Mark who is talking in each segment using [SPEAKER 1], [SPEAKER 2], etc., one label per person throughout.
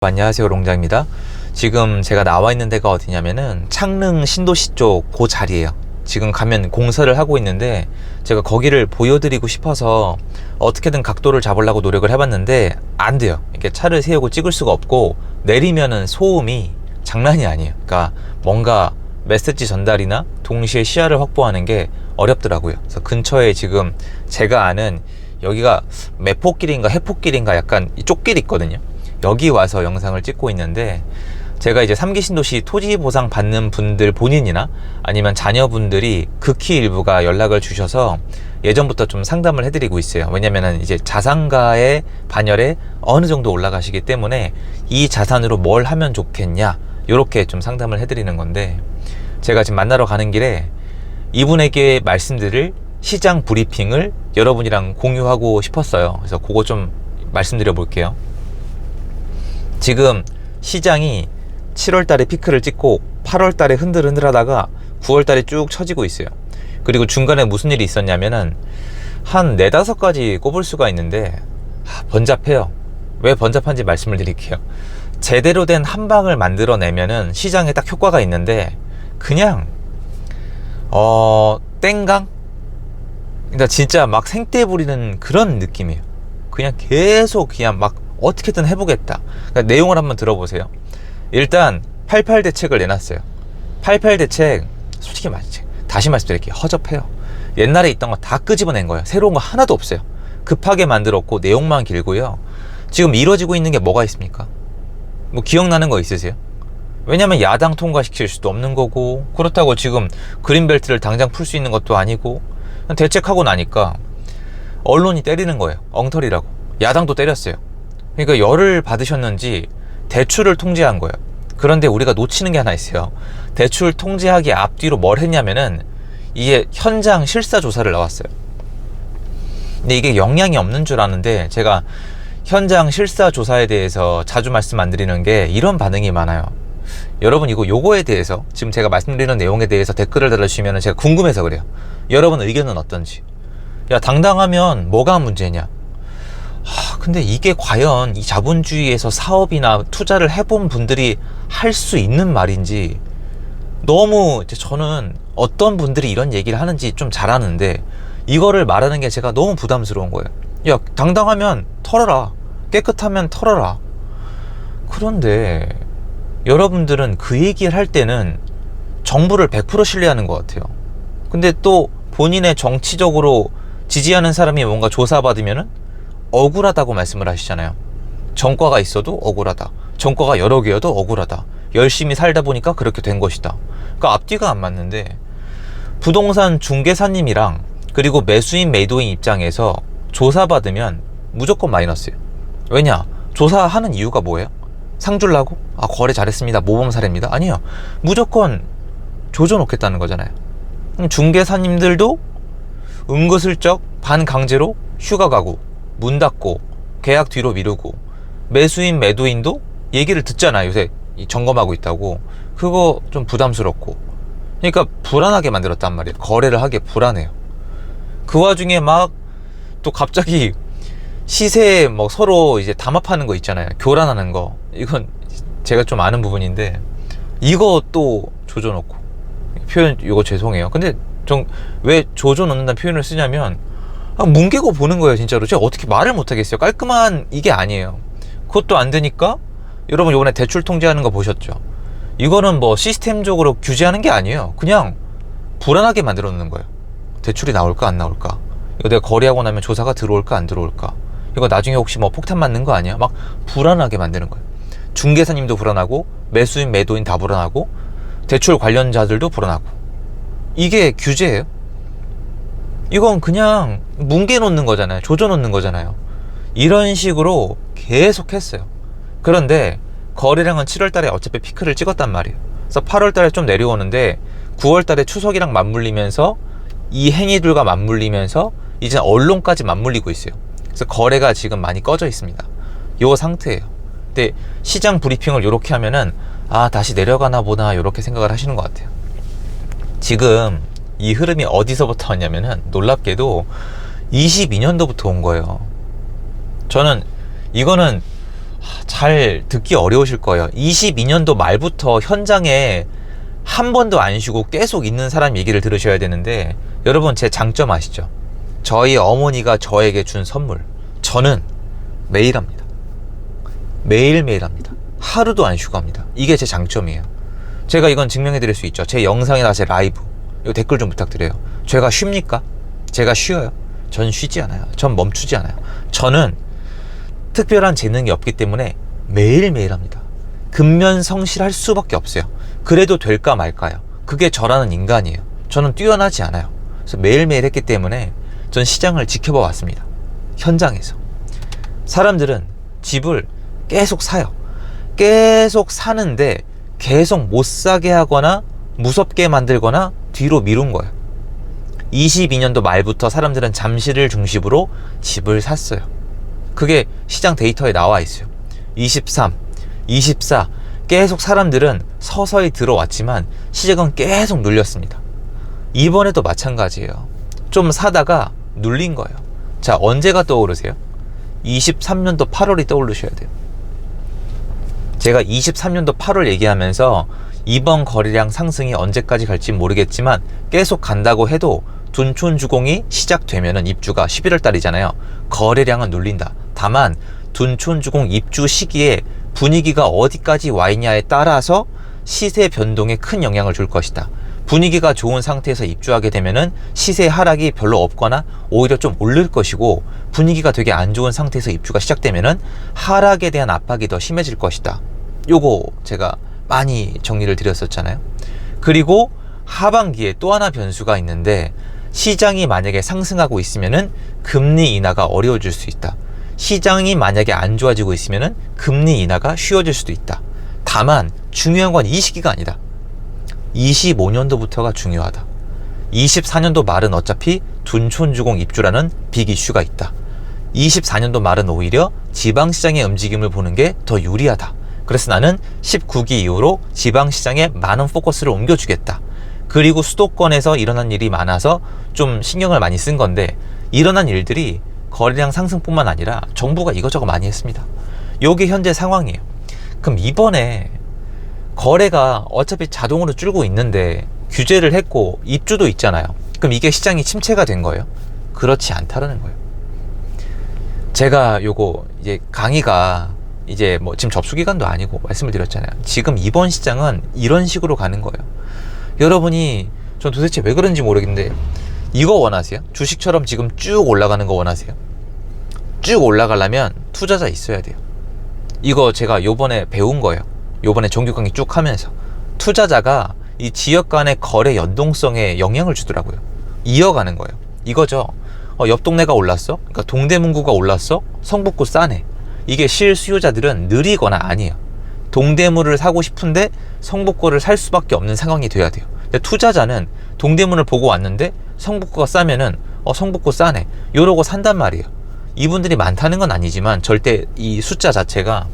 [SPEAKER 1] 안녕하세요, 롱장입니다. 지금 제가 나와 있는 데가 어디냐면은 창릉 신도시 쪽 그 자리예요. 지금 가면 공사를 하고 있는데 제가 거기를 보여드리고 싶어서 어떻게든 각도를 잡으려고 노력을 해봤는데 안 돼요. 이렇게 차를 세우고 찍을 수가 없고 내리면은 소음이 장난이 아니에요. 그러니까 뭔가 메시지 전달이나 동시에 시야를 확보하는 게 어렵더라고요. 그래서 근처에 지금 제가 아는 여기가 매포길인가 해포길인가 약간 이쪽 길이 있거든요. 여기 와서 영상을 찍고 있는데 제가 이제 3기 신도시 토지 보상 받는 분들 본인이나 아니면 자녀분들이 극히 일부가 연락을 주셔서 예전부터 좀 상담을 해드리고 있어요. 왜냐면은 이제 자산가의 반열에 어느 정도 올라가시기 때문에 이 자산으로 뭘 하면 좋겠냐 요렇게 좀 상담을 해드리는 건데 제가 지금 만나러 가는 길에 이분에게 말씀드릴 시장 브리핑을 여러분이랑 공유하고 싶었어요. 그래서 그거 좀 말씀드려 볼게요. 지금 시장이 7월달에 피크를 찍고 8월달에 흔들흔들하다가 9월달에 쭉 처지고 있어요. 그리고 중간에 무슨 일이 있었냐면은 한 4-5가지 꼽을 수가 있는데 번잡해요. 왜 번잡한지 말씀을 드릴게요. 제대로 된 한방을 만들어내면은 시장에 딱 효과가 있는데 그냥 땡강? 그러니까 진짜 막 생떼 부리는 그런 느낌이에요. 그냥 계속 그냥 막 어떻게든 해보겠다. 그러니까 내용을 한번 들어보세요. 일단 88 대책을 내놨어요. 88 대책 솔직히 다시 말씀드릴게요. 허접해요. 옛날에 있던 거 다 끄집어낸 거예요. 새로운 거 하나도 없어요. 급하게 만들었고 내용만 길고요. 지금 이루어지고 있는 게 뭐가 있습니까? 뭐 기억나는 거 있으세요? 왜냐면 야당 통과시킬 수도 없는 거고 그렇다고 지금 그린벨트를 당장 풀 수 있는 것도 아니고 대책하고 나니까 언론이 때리는 거예요. 엉터리라고. 야당도 때렸어요. 그러니까 열을 받으셨는지 대출을 통제한 거예요. 그런데 우리가 놓치는 게 하나 있어요. 대출 통제하기 앞뒤로 뭘 했냐면은 이게 현장 실사 조사를 나왔어요. 근데 이게 영향이 없는 줄 아는데 제가 현장 실사 조사에 대해서 자주 말씀 안 드리는 게 이런 반응이 많아요. 여러분 요거에 대해서 지금 제가 말씀드리는 내용에 대해서 댓글을 달아주시면 제가 궁금해서 그래요. 여러분 의견은 어떤지. 야, 당당하면 뭐가 문제냐? 근데 이게 과연 이 자본주의에서 사업이나 투자를 해본 분들이 할 수 있는 말인지 너무 저는 어떤 분들이 이런 얘기를 하는지 좀 잘 아는데 이거를 말하는 게 제가 너무 부담스러운 거예요. 야, 당당하면 털어라. 깨끗하면 털어라. 그런데 여러분들은 그 얘기를 할 때는 정부를 100% 신뢰하는 것 같아요. 근데 또 본인의 정치적으로 지지하는 사람이 뭔가 조사받으면은 억울하다고 말씀을 하시잖아요. 전과가 있어도 억울하다. 전과가 여러 개여도 억울하다. 열심히 살다 보니까 그렇게 된 것이다. 그러니까 앞뒤가 안 맞는데 부동산 중개사님이랑 그리고 매수인 매도인 입장에서 조사받으면 무조건 마이너스예요. 왜냐? 조사하는 이유가 뭐예요? 상 줄라고? 거래 잘했습니다. 모범 사례입니다. 아니요. 무조건 조져놓겠다는 거잖아요. 중개사님들도 은근슬쩍 반강제로 휴가 가고 문 닫고 계약 뒤로 미루고 매수인 매도인도 얘기를 듣잖아요. 요새 점검하고 있다고. 그거 좀 부담스럽고 그러니까 불안하게 만들었단 말이에요. 거래를 하기에 불안해요. 그 와중에 막 또 갑자기 시세에 뭐 서로 이제 담합하는 거 있잖아요. 교란하는 거. 이건 제가 좀 아는 부분인데 이거 또 조져놓고 표현 이거 죄송해요. 근데 좀 왜 조져놓는다는 표현을 쓰냐면 뭉개고 보는 거예요. 진짜로 제가 어떻게 말을 못하겠어요. 깔끔한 이게 아니에요. 그것도 안 되니까 여러분 이번에 대출 통제하는 거 보셨죠? 이거는 뭐 시스템적으로 규제하는 게 아니에요. 그냥 불안하게 만들어 놓는 거예요. 대출이 나올까 안 나올까, 이거 내가 거래하고 나면 조사가 들어올까 안 들어올까, 이거 나중에 혹시 뭐 폭탄 맞는 거 아니야? 막 불안하게 만드는 거예요. 중개사님도 불안하고 매수인 매도인 다 불안하고 대출 관련자들도 불안하고. 이게 규제예요? 이건 그냥 뭉개놓는 거잖아요. 조져놓는 거잖아요. 이런 식으로 계속 했어요. 그런데 거래량은 7월달에 어차피 피크를 찍었단 말이에요. 그래서 8월달에 좀 내려오는데 9월달에 추석이랑 맞물리면서 이 행위들과 맞물리면서 이제 언론까지 맞물리고 있어요. 그래서 거래가 지금 많이 꺼져 있습니다. 요 상태예요. 근데 시장 브리핑을 이렇게 하면은 다시 내려가나 보나 이렇게 생각을 하시는 것 같아요. 지금 이 흐름이 어디서부터 왔냐면은 놀랍게도 22년도부터 온 거예요. 저는 이거는 잘 듣기 어려우실 거예요. 22년도 말부터 현장에 한 번도 안 쉬고 계속 있는 사람 얘기를 들으셔야 되는데, 여러분 제 장점 아시죠? 저희 어머니가 저에게 준 선물, 저는 매일 합니다. 매일매일 합니다. 하루도 안 쉬고 합니다. 이게 제 장점이에요. 제가 이건 증명해 드릴 수 있죠. 제 영상이나 제 라이브, 이거 댓글 좀 부탁드려요. 제가 쉽니까? 제가 쉬어요? 전 쉬지 않아요. 전 멈추지 않아요. 저는 특별한 재능이 없기 때문에 매일매일 합니다. 근면성실할 수밖에 없어요. 그래도 될까 말까요? 그게 저라는 인간이에요. 저는 뛰어나지 않아요. 그래서 매일매일 했기 때문에 전 시장을 지켜봐 왔습니다. 현장에서 사람들은 집을 계속 사요. 계속 사는데 계속 못 사게 하거나 무섭게 만들거나 뒤로 미룬 거예요. 22년도 말부터 사람들은 잠시를 중심으로 집을 샀어요. 그게 시장 데이터에 나와 있어요. 23, 24 계속 사람들은 서서히 들어왔지만 시장은 계속 눌렸습니다. 이번에도 마찬가지예요. 좀 사다가 눌린 거예요. 자, 언제가 떠오르세요? 23년도 8월이 떠오르셔야 돼요. 제가 23년도 8월 얘기하면서 이번 거래량 상승이 언제까지 갈지 모르겠지만 계속 간다고 해도 둔촌주공이 시작되면은 입주가 11월 달이잖아요. 거래량은 눌린다. 다만 둔촌주공 입주 시기에 분위기가 어디까지 와 있냐에 따라서 시세 변동에 큰 영향을 줄 것이다. 분위기가 좋은 상태에서 입주하게 되면은 시세 하락이 별로 없거나 오히려 좀 오를 것이고, 분위기가 되게 안 좋은 상태에서 입주가 시작되면은 하락에 대한 압박이 더 심해질 것이다. 요거 제가 많이 정리를 드렸었잖아요. 그리고 하반기에 또 하나 변수가 있는데, 시장이 만약에 상승하고 있으면은 금리 인하가 어려워질 수 있다. 시장이 만약에 안 좋아지고 있으면은 금리 인하가 쉬워질 수도 있다. 다만 중요한 건 이 시기가 아니다. 25년도부터가 중요하다. 24년도 말은 어차피 둔촌주공 입주라는 빅 이슈가 있다. 24년도 말은 오히려 지방시장의 움직임을 보는 게 더 유리하다. 그래서 나는 19기 이후로 지방시장에 많은 포커스를 옮겨주겠다. 그리고 수도권에서 일어난 일이 많아서 좀 신경을 많이 쓴 건데, 일어난 일들이 거래량 상승뿐만 아니라 정부가 이것저것 많이 했습니다. 요게 현재 상황이에요. 그럼 이번에 거래가 어차피 자동으로 줄고 있는데 규제를 했고 입주도 있잖아요. 그럼 이게 시장이 침체가 된 거예요? 그렇지 않다라는 거예요. 제가 요거 이제 강의가 이제 뭐 지금 접수 기간도 아니고 말씀을 드렸잖아요. 지금 이번 시장은 이런 식으로 가는 거예요. 여러분이 전 도대체 왜 그런지 모르겠는데, 이거 원하세요? 주식처럼 지금 쭉 올라가는 거 원하세요? 쭉 올라가려면 투자자 있어야 돼요. 이거 제가 요번에 배운 거예요. 요번에 정규 강의 쭉 하면서 투자자가 이 지역 간의 거래 연동성에 영향을 주더라고요. 이어가는 거예요. 이거죠. 옆 동네가 올랐어? 그러니까 동대문구가 올랐어? 성북구 싸네. 이게 실수요자들은 느리거나 아니에요. 동대문을 사고 싶은데 성북구를 살 수밖에 없는 상황이 돼야 돼요. 근데 투자자는 동대문을 보고 왔는데 성북구가 싸면은 성북구 싸네, 요러고 산단 말이에요. 이분들이 많다는 건 아니지만 절대 이 숫자 자체가,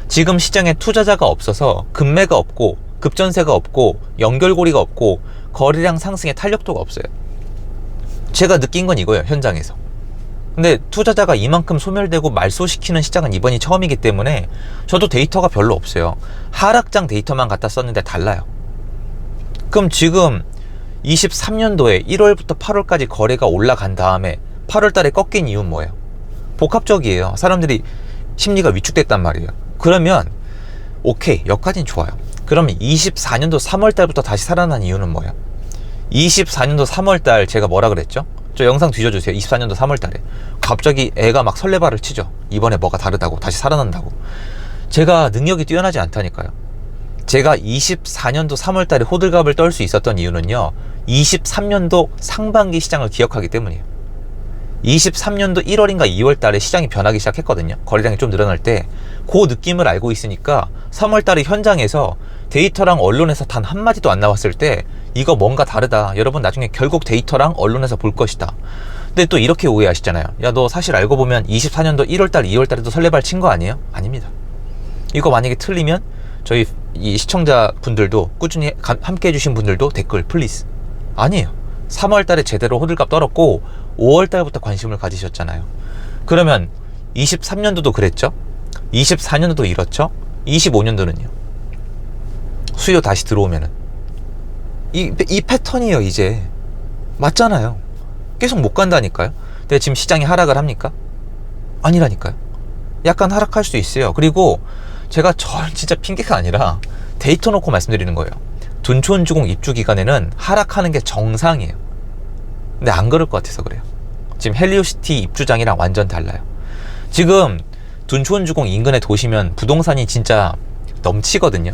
[SPEAKER 1] 지금 시장에 투자자가 없어서 급매가 없고 급전세가 없고 연결고리가 없고 거래량 상승의 탄력도가 없어요. 제가 느낀 건 이거예요, 현장에서. 근데 투자자가 이만큼 소멸되고 말소시키는 시장은 이번이 처음이기 때문에 저도 데이터가 별로 없어요. 하락장 데이터만 갖다 썼는데 달라요. 그럼 지금 23년도에 1월부터 8월까지 거래가 올라간 다음에 8월 달에 꺾인 이유는 뭐예요? 복합적이에요. 사람들이 심리가 위축됐단 말이에요. 그러면 오케이, 여기까지는 좋아요. 그러면 24년도 3월 달부터 다시 살아난 이유는 뭐예요? 24년도 3월 달 제가 뭐라 그랬죠? 저 영상 뒤져주세요. 24년도 3월 달에 갑자기 애가 막 설레발을 치죠. 이번에 뭐가 다르다고, 다시 살아난다고. 제가 능력이 뛰어나지 않다니까요. 제가 24년도 3월 달에 호들갑을 떨 수 있었던 이유는요, 23년도 상반기 시장을 기억하기 때문이에요. 23년도 1월인가 2월 달에 시장이 변하기 시작했거든요. 거래량이 좀 늘어날 때 그 느낌을 알고 있으니까 3월 달에 현장에서 데이터랑 언론에서 단 한마디도 안 나왔을 때 이거 뭔가 다르다, 여러분 나중에 결국 데이터랑 언론에서 볼 것이다. 근데 또 이렇게 오해하시잖아요. 야, 너 사실 알고 보면 24년도 1월달 2월달에도 설레발 친 거 아니에요? 아닙니다. 이거 만약에 틀리면 저희 이 시청자분들도, 꾸준히 함께 해주신 분들도 댓글 플리즈. 아니에요. 3월달에 제대로 호들갑 떨었고 5월달부터 관심을 가지셨잖아요. 그러면 23년도도 그랬죠? 24년도도 이렇죠. 25년도는요. 수요 다시 들어오면은 이 패턴이에요. 이제 맞잖아요. 계속 못 간다니까요. 근데 지금 시장이 하락을 합니까? 아니라니까요. 약간 하락할 수 있어요. 그리고 제가 진짜 핑계가 아니라 데이터 놓고 말씀드리는 거예요. 둔촌주공 입주 기간에는 하락하는 게 정상이에요. 근데 안 그럴 것 같아서 그래요. 지금 헬리오시티 입주장이랑 완전 달라요. 지금 둔촌주공 인근에 도시면 부동산이 진짜 넘치거든요.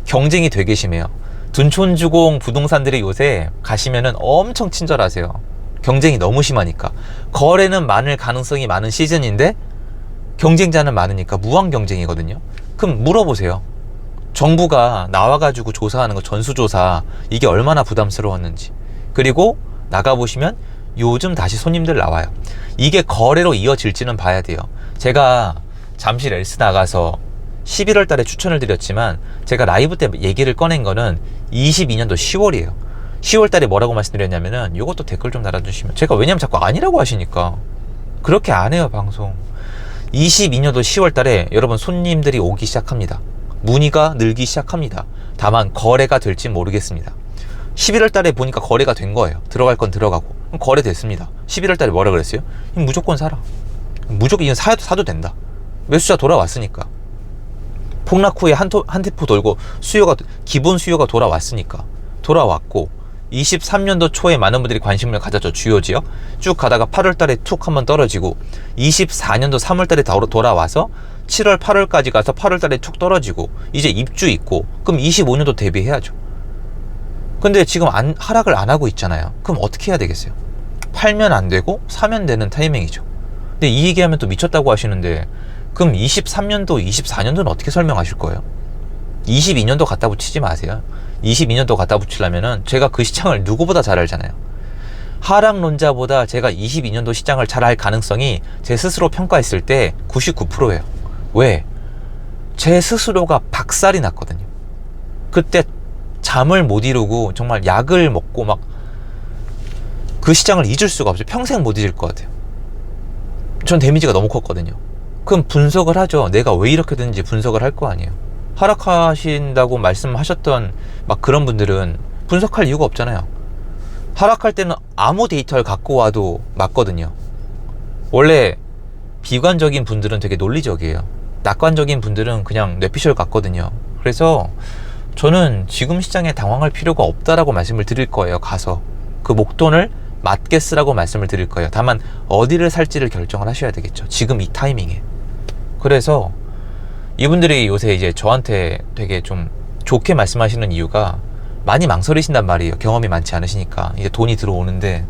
[SPEAKER 1] 경쟁이 되게 심해요. 둔촌주공 부동산들이 요새 가시면은 엄청 친절하세요. 경쟁이 너무 심하니까. 거래는 많을 가능성이 많은 시즌인데 경쟁자는 많으니까 무한 경쟁이거든요. 그럼 물어보세요. 정부가 나와가지고 조사하는 거, 전수조사, 이게 얼마나 부담스러웠는지. 그리고 나가보시면 요즘 다시 손님들 나와요. 이게 거래로 이어질지는 봐야 돼요. 제가 잠시 렐스 나가서 11월 달에 추천을 드렸지만 제가 라이브 때 얘기를 꺼낸 거는 22년도 10월이에요. 10월 달에 뭐라고 말씀드렸냐면은 요것도 댓글 좀 달아주시면, 제가 왜냐면 자꾸 아니라고 하시니까 그렇게 안 해요 방송. 22년도 10월 달에 여러분 손님들이 오기 시작합니다. 문의가 늘기 시작합니다. 다만 거래가 될지 모르겠습니다. 11월 달에 보니까 거래가 된 거예요. 들어갈 건 들어가고. 그럼 거래됐습니다. 11월 달에 뭐라 그랬어요? 무조건 사라. 무조건 이건 사도 된다. 매수자 돌아왔으니까. 폭락 후에 한 테포 돌고 기본 수요가 돌아왔으니까. 돌아왔고 23년도 초에 많은 분들이 관심을 가졌죠. 주요 지역 쭉 가다가 8월 달에 툭 한번 떨어지고 24년도 3월 달에 돌아와서 7월 8월까지 가서 8월 달에 툭 떨어지고 이제 입주 있고, 그럼 25년도 대비해야죠. 근데 지금 하락을 안 하고 있잖아요. 그럼 어떻게 해야 되겠어요? 팔면 안 되고 사면 되는 타이밍이죠. 근데 이 얘기하면 또 미쳤다고 하시는데, 그럼 23년도 24년도는 어떻게 설명하실 거예요? 22년도 갖다 붙이지 마세요. 22년도 갖다 붙이려면은 제가 그 시장을 누구보다 잘 알잖아요. 하락론자보다 제가 22년도 시장을 잘 알 가능성이 제 스스로 평가했을 때 99%예요. 왜? 제 스스로가 박살이 났거든요. 그때 잠을 못 이루고 정말 약을 먹고 막 그 시장을 잊을 수가 없어요. 평생 못 잊을 것 같아요. 전 데미지가 너무 컸거든요. 그럼 분석을 하죠. 내가 왜 이렇게 됐는지 분석을 할 거 아니에요. 하락하신다고 말씀하셨던 막 그런 분들은 분석할 이유가 없잖아요. 하락할 때는 아무 데이터를 갖고 와도 맞거든요. 원래 비관적인 분들은 되게 논리적이에요. 낙관적인 분들은 그냥 뇌피셜 같거든요. 그래서 저는 지금 시장에 당황할 필요가 없다라고 말씀을 드릴 거예요. 가서 그 목돈을 맞게 쓰라고 말씀을 드릴 거예요. 다만 어디를 살지를 결정을 하셔야 되겠죠. 지금 이 타이밍에. 그래서 이분들이 요새 이제 저한테 되게 좀 좋게 말씀하시는 이유가 많이 망설이신단 말이에요. 경험이 많지 않으시니까. 이제 돈이 들어오는데,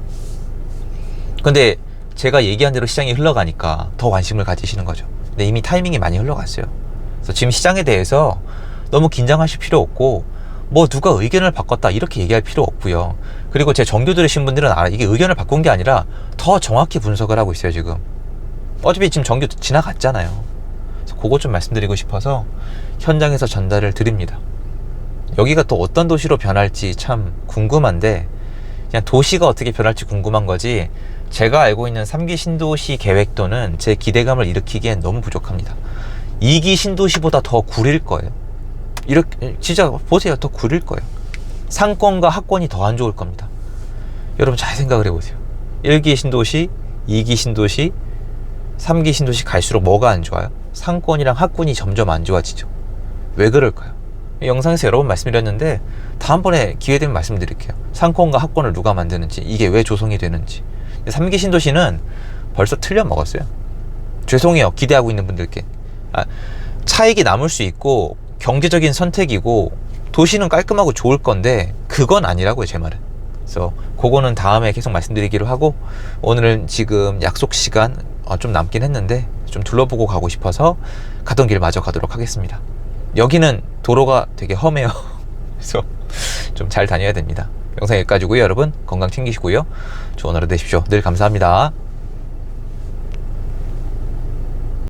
[SPEAKER 1] 근데 제가 얘기한 대로 시장이 흘러가니까 더 관심을 가지시는 거죠. 근데 이미 타이밍이 많이 흘러갔어요. 그래서 지금 시장에 대해서 너무 긴장하실 필요 없고, 뭐 누가 의견을 바꿨다 이렇게 얘기할 필요 없고요. 그리고 제 정규 들으신 분들은 이게 의견을 바꾼 게 아니라 더 정확히 분석을 하고 있어요. 지금 어차피 지금 정규 지나갔잖아요. 그래서 그거 좀 말씀드리고 싶어서 현장에서 전달을 드립니다. 여기가 또 어떤 도시로 변할지 참 궁금한데, 그냥 도시가 어떻게 변할지 궁금한 거지, 제가 알고 있는 3기 신도시 계획도는 제 기대감을 일으키기엔 너무 부족합니다. 2기 신도시보다 더 구릴 거예요. 이렇게 진짜 보세요. 더 구릴 거예요. 상권과 하권이 더 안 좋을 겁니다. 여러분 잘 생각을 해보세요. 1기 신도시, 2기 신도시, 3기 신도시 갈수록 뭐가 안 좋아요? 상권이랑 하권이 점점 안 좋아지죠. 왜 그럴까요? 영상에서 여러 번 말씀드렸는데 다음번에 기회되면 말씀드릴게요. 상권과 하권을 누가 만드는지, 이게 왜 조성이 되는지. 3기 신도시는 벌써 틀려 먹었어요. 죄송해요. 기대하고 있는 분들께. 차익이 남을 수 있고 경제적인 선택이고 도시는 깔끔하고 좋을 건데 그건 아니라고요, 제 말은. 그래서 그거는 다음에 계속 말씀드리기로 하고, 오늘은 지금 약속 시간 좀 남긴 했는데 좀 둘러보고 가고 싶어서 가던 길 마저 가도록 하겠습니다. 여기는 도로가 되게 험해요. 그래서 좀 잘 다녀야 됩니다. 영상 여기까지고요. 여러분 건강 챙기시고요. 좋은 하루 되십시오. 늘 감사합니다.